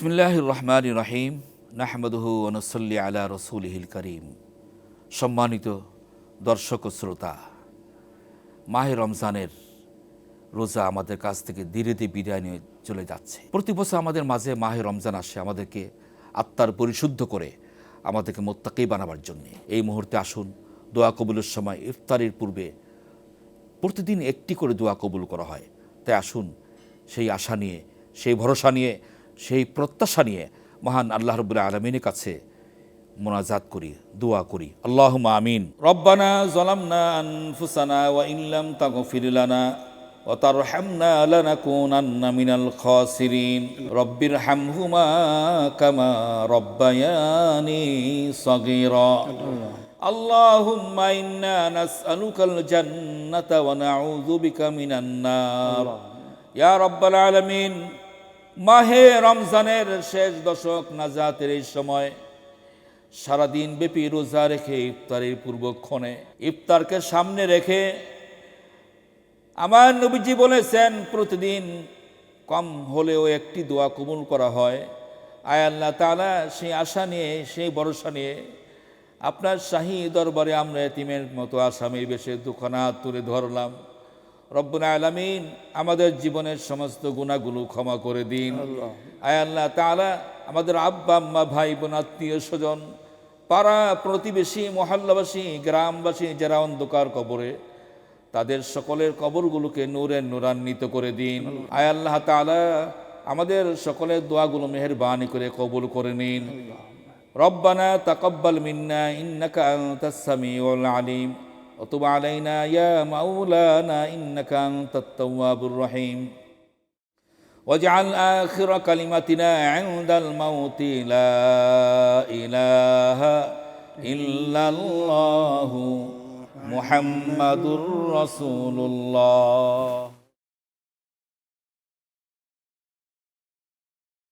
বিসমিল্লাহির রহমানির রহিম নাহমাদুহু ওয়া নুসাল্লি আলা রাসূলিহিল কারীম। সম্মানিত দর্শক ও শ্রোতা, মাহে রমজানের রোজা আমাদের কাছ থেকে ধীরে ধীরে বিদায় নিয়ে চলে যাচ্ছে। প্রতি বছর আমাদের মাঝে মাহে রমজান আসে আমাদেরকে আত্মার পরিশুদ্ধ করে আমাদেরকে মুত্তাকী বানাবার জন্যে। এই মুহূর্তে আসুন, দোয়া কবুলের সময় ইফতারির পূর্বে প্রতিদিন একটি করে দোয়া কবুল করা হয়। তাই আসুন, সেই আশা নিয়ে, সেই ভরসা নিয়ে, সেই প্রত্যাশা নিয়ে মহান আল্লাহ রাব্বুল আলামিনের কাছে মুনাজাত করি, দোয়া করি। আল্লাহুম্মা আমিন। রব্বানা যালামনা আনফুসানা ওয়া ইল্লাম তাগফির লানা ওয়া তারহামনা লানাকুনান্না মিনাল খাসিরিন। রব্বিরহামহুমা কামা রব্বায়ানি সাগীরা। আল্লাহুম্মা ইন্না নাসআলুকাল জান্নাতা ওয়া নাউযু বিকা মিনান নার। ইয়া রাব্বাল আলামিন, মাহে রমজানের শেষ দশক নাজাতের এই সময় সারাদিন ব্যাপী রোজা রেখে ইফতারের পূর্বক্ষণে ইফতারকে সামনে রেখে আমার নবীজি বলেছেন প্রতিদিন কম হলেও একটি দোয়া কবুল করা হয়। আয় আল্লাহ তাআলা, সেই আশা নিয়ে, সেই ভরসা নিয়ে আপনার শাহী দরবারে আমরা এতিমের মতো আসামির বেশে দুখানা হাত তুলে ধরলাম। রব্বুল আলামিন, আমাদের জীবনের সমস্ত গুনাহগুলো ক্ষমা করে দিন। আয় আল্লাহ তাআলা, আমাদের আব্বা আম্মা, ভাই বোন, আত্মীয় স্বজন, পাড়া প্রতিবেশী, মহল্লাবাসী, গ্রামবাসী যারা অন্ধকার কবরে, তাদের সকলের কবরগুলোকে নূরের নূরান্বিত করে দিন। আয় আল্লাহ তাআলা, আমাদের সকলের দোয়াগুলো মেহেরবানি করে কবুল করে নিন। রব্বানা তাকাব্বাল মিন্না ইন্নাকা আনতাস সামিউল আলিম ওয়া তুব আলাইনা ইয়া মাওলানা ইন্নাকা আনতাত তাওয়াবুর রহিম। ওয়াজআল আখিরা কালিমাতিনা ইনদাল মাউতি লা ইলাহা ইল্লাল্লাহু মুহাম্মাদুর রাসূলুল্লাহ।